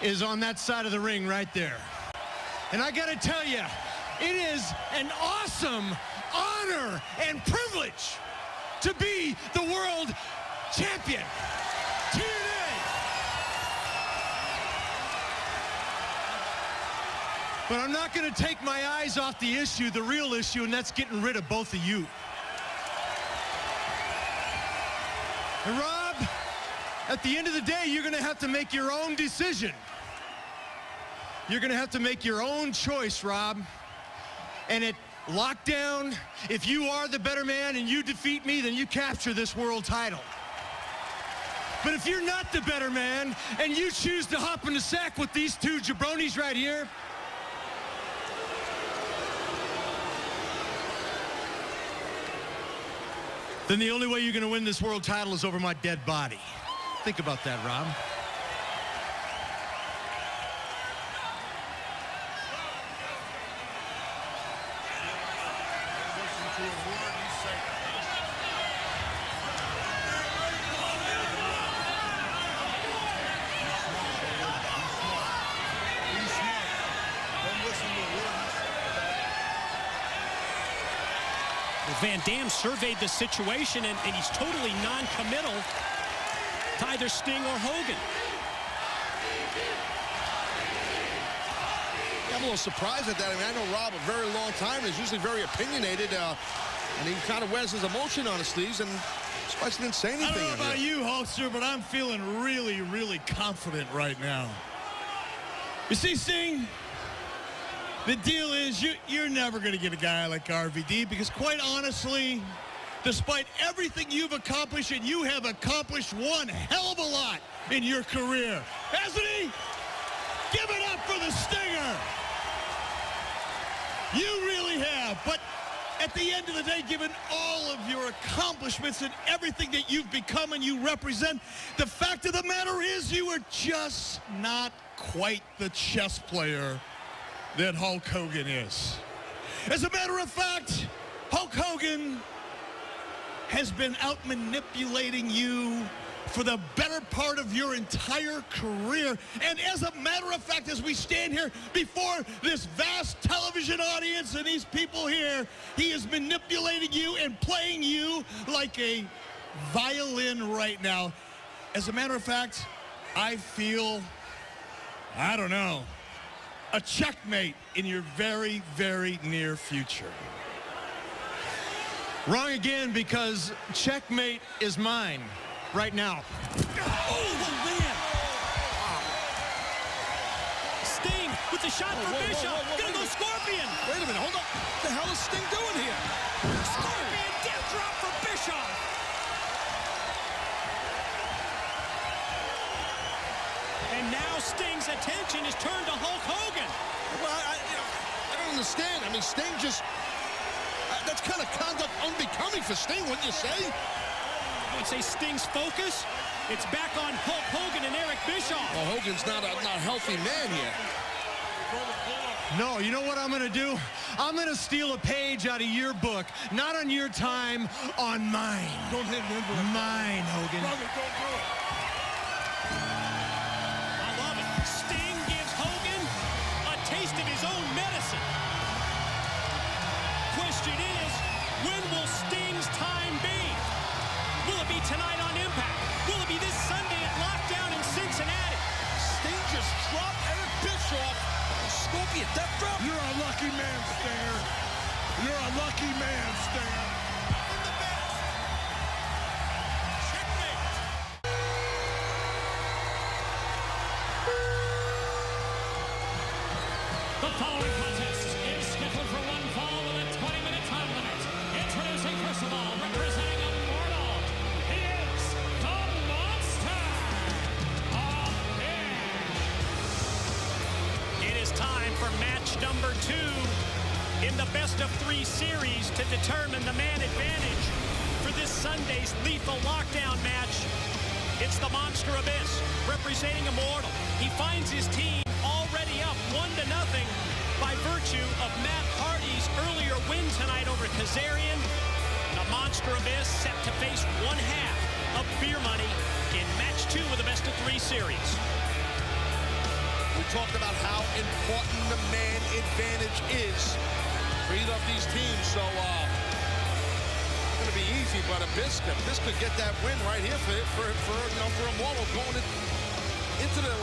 is on that side of the ring right there. And I gotta tell you, it is an awesome honor and privilege to be the world champion. TNA. But I'm not gonna take my eyes off the issue, the real issue, and that's getting rid of both of you. And Rob, at the end of the day, you're gonna have to make your own decision. You're gonna have to make your own choice, Rob. And at Lockdown, if you are the better man and you defeat me, then you capture this world title. But if you're not the better man and you choose to hop in the sack with these two jabronis right here, then the only way you're gonna win this world title is over my dead body. Think about that, Rob. Van Dam surveyed the situation, and he's totally non-committal to either Sting or Hogan. I'm a little surprised at that. I mean, I know Rob a very long time. He's usually very opinionated, and he kind of wears his emotion on his sleeves, and Spicy didn't say anything. I don't know about you, Hulkster, but I'm feeling really, really confident right now. You see, Sting, the deal is you're never going to get a guy like RVD because, quite honestly, despite everything you've accomplished, and you have accomplished one hell of a lot in your career, hasn't he? Give it up for the Stinger. You really have, but at the end of the day, given all of your accomplishments and everything that you've become and you represent, the fact of the matter is you are just not quite the chess player that Hulk Hogan is. As a matter of fact, Hulk Hogan has been out manipulating you for the better part of your entire career. And as a matter of fact, as we stand here before this vast television audience and these people here, he is manipulating you and playing you like a violin right now. As a matter of fact, I feel, I don't know, a checkmate in your very, very near future. Wrong again, because checkmate is mine right now. Oh, man. Sting with the shot for Bischoff. Gonna go Scorpion. Wait a minute, hold on. What the hell is Sting doing here? Scorpion death drop for Bischoff. And now Sting's attention is turned to Hulk Hogan. Well, I don't understand. I mean, Sting just... that's kind of conduct unbecoming for Sting, wouldn't you say? I would say Sting's focus, it's back on Hulk Hogan and Eric Bischoff. Well, Hogan's not a healthy man yet. No, you know what I'm gonna do? I'm gonna steal a page out of your book. Not on your time, on mine. Don't hit him. Mine, Hogan. Brother, don't do it. I love it. Sting gives Hogan a taste of his own medicine. Question is, when will Sting's time be? Will it be tonight on Impact? Will it be this Sunday at Lockdown in Cincinnati? Sting just dropped Eric Bischoff. Scorpion death drop. You're a lucky man, Stinger. You're a lucky man, Stinger. The following contest is scheduled for one fall with a 20-minute time limit. Introducing, first of all, representing Immortal, he is the Monster of Air. It is time for match number 2 in the best-of-3 series to determine the man advantage for this Sunday's Lethal Lockdown match. It's the Monster Abyss representing Immortal. He finds his team already up 1-0 by virtue of Matt Hardy's earlier win tonight over Kazarian. The Monster Abyss set to face one half of Beer Money in match 2 of the best-of-3 series. We talked about how important the man advantage is for either of these teams. So, going to be easy, but Abyss could get that win right here for Immortal going into the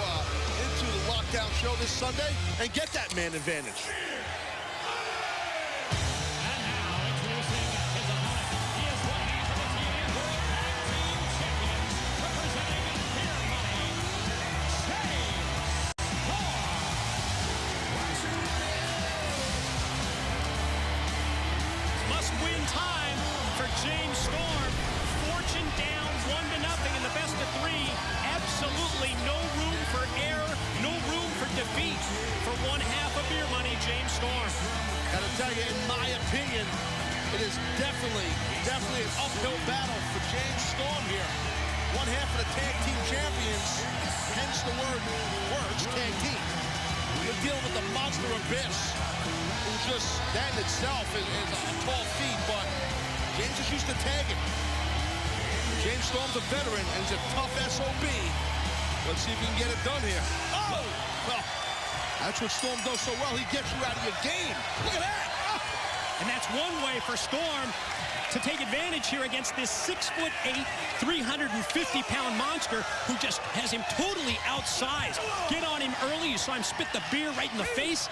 lockdown show this Sunday and get that man advantage. And now introducing his opponent. He is one half of the TNA World Tag Team Champions, representing Beer Money, James Storm. Must-win time for James Storm. Fortune down 1-0 in the best of 3. Absolutely no room for error, no room for defeat for one half of Beer Money, James Storm. Gotta tell you, in my opinion, it is definitely an uphill battle for James Storm here. One half of the tag team champions, hence the words tag team. We're dealing with the Monster Abyss, who just, that in itself is a tall feat, but James is used to tagging. James Storm's a veteran, and he's a tough SOB. Let's see if he can get it done here. Oh! Well, that's what Storm does so well. He gets you out of your game. Look at that! Oh. And that's one way for Storm to take advantage here against this 6'8", 350-pound monster who just has him totally outsized. Get on him early. You saw him spit the beer right in the face.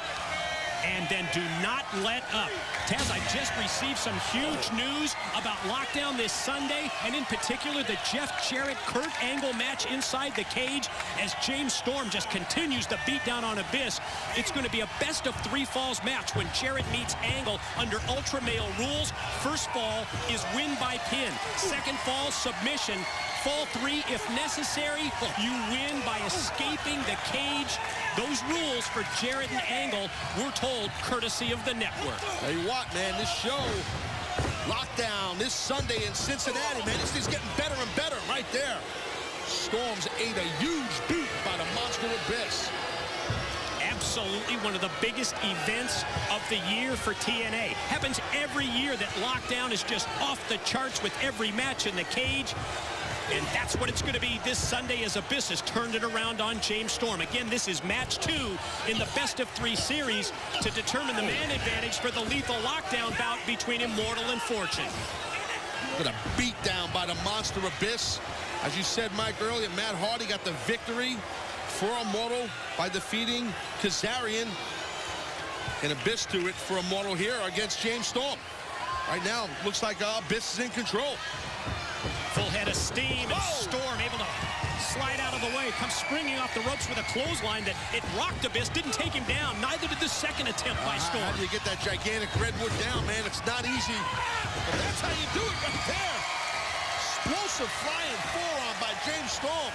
And then do not let up. Taz, I just received some huge news about Lockdown this Sunday, and in particular, the Jeff Jarrett-Kurt Angle match inside the cage as James Storm just continues to beat down on Abyss. It's going to be a best-of-3 falls match when Jarrett meets Angle under Ultra Male rules. First fall is win by pin. Second fall, submission. Fall 3, if necessary, you win by escaping the cage. Those rules for Jarrett and Angle, we're told, courtesy of the network. Tell you what, man, this show, Lockdown, this Sunday in Cincinnati, man, this thing's getting better and better right there. Storms ate a huge boot by the Monster Abyss. Absolutely one of the biggest events of the year for TNA. Happens every year that Lockdown is just off the charts with every match in the cage. And that's what it's going to be this Sunday as Abyss has turned it around on James Storm. Again, this is match 2 in the best-of-3 series to determine the man advantage for the lethal lockdown bout between Immortal and Fortune. What a beat down by the Monster Abyss. As you said, Mike, earlier, Matt Hardy got the victory for Immortal by defeating Kazarian. And Abyss do it for Immortal here against James Storm. Right now, looks like Abyss is in control. Full head of steam, and Storm able to slide out of the way, comes springing off the ropes with a clothesline that it rocked Abyss, didn't take him down. Neither did the second attempt by Storm. How do you get that gigantic redwood down, man? It's not easy, but that's how you do it right there. Explosive flying forearm by James Storm.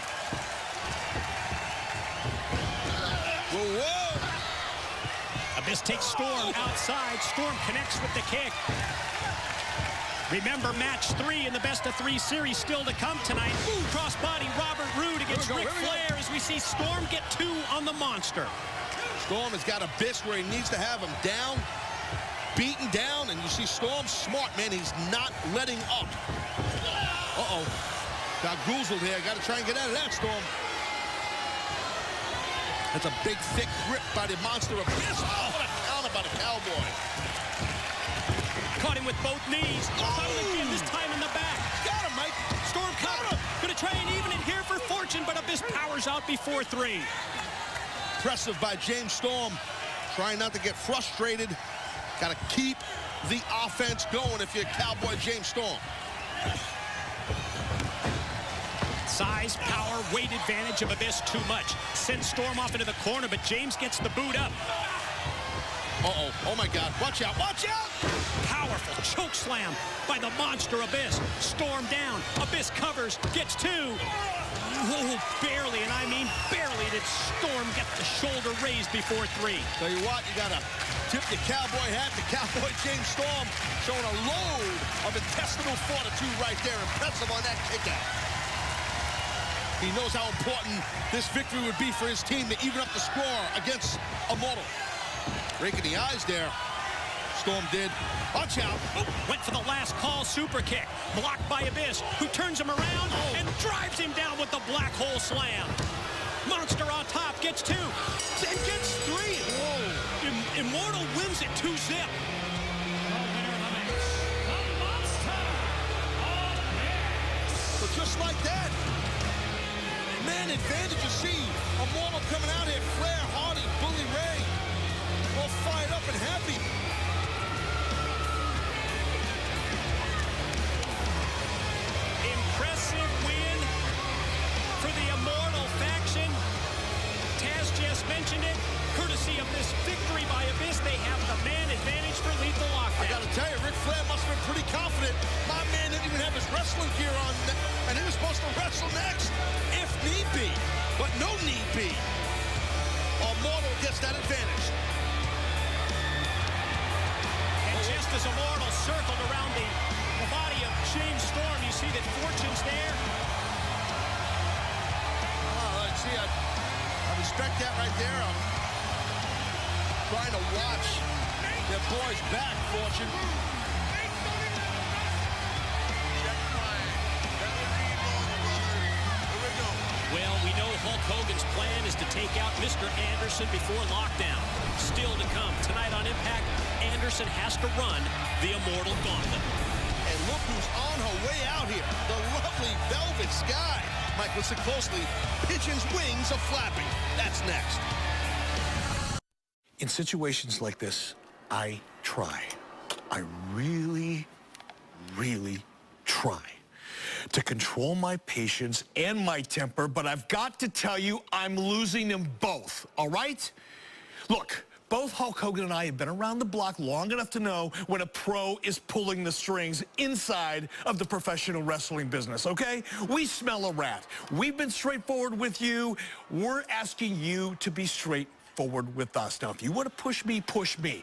Whoa, whoa. Abyss takes Storm outside. Storm connects with the kick. Remember, match 3 in the best-of-3 series still to come tonight. Crossbody Robert Roode against Ric Flair as we see Storm get 2 on the Monster. Storm has got Abyss where he needs to have him down, beaten down, and you see Storm smart, man. He's not letting up. Uh-oh. Got goozled here. Got to try and get out of that, Storm. That's a big, thick grip by the Monster Abyss. Oh, what a counter by the Cowboy. Caught him with both knees. Caught him again, this time in the back. Got him, Mike. Storm cover. Going to try and even it here for Fortune, but Abyss powers out before 3. Impressive by James Storm. Trying not to get frustrated. Got to keep the offense going if you're Cowboy James Storm. Size, power, weight advantage of Abyss too much. Sends Storm off into the corner, but James gets the boot up. Uh-oh. Oh, my God. Watch out. Watch out. Powerful choke slam by the Monster Abyss. Storm down. Abyss covers. Gets 2. Oh, barely, and I mean barely, did Storm get the shoulder raised before 3. Tell you what, you got to tip your cowboy hat to Cowboy James Storm, showing a load of intestinal fortitude right there. Impressive on that kick out. He knows how important this victory would be for his team to even up the score against Immortal. Raking the eyes there. Storm did. Watch out. Oh, went for the last call super kick. Blocked by Abyss, who turns him around and drives him down with the black hole slam. Monster on top, gets 2. 2-zip. The winner of the match, the Monster of Mix. But just like that, man advantage. You see Immortal coming out here, Flair, Hardy, Bully Ray, all fired up and happy. Impressive win for the Immortal faction. Taz just mentioned it. Courtesy of this victory by Abyss, they have the man advantage for Lethal I Lockdown. gotta tell you, Ric Flair must have been pretty confident. My man didn't even have his wrestling gear on, and he was supposed to wrestle next, if need be. But no need be. Immortal gets that advantage. And just as Immortal circled around the body of James Storm, you see that Fortune's there. Oh, let's see, I respect that right there. I'm trying to watch their boys back, Fortune. Well, we know Hulk Hogan's plan is to take out Mr. Anderson before lockdown. Still to come tonight on Impact, Anderson has to run the Immortal Gauntlet. And look who's on her way out here. The lovely Velvet Sky. Mike, listen closely. Pigeon's wings are flapping. That's next. In situations like this, I try. I really, really try to control my patience and my temper, but I've got to tell you, I'm losing them both, all right? Look, both Hulk Hogan and I have been around the block long enough to know when a pro is pulling the strings inside of the professional wrestling business, okay? We smell a rat. We've been straightforward with you. We're asking you to be straightforward with us. Now, if you want to push me, push me.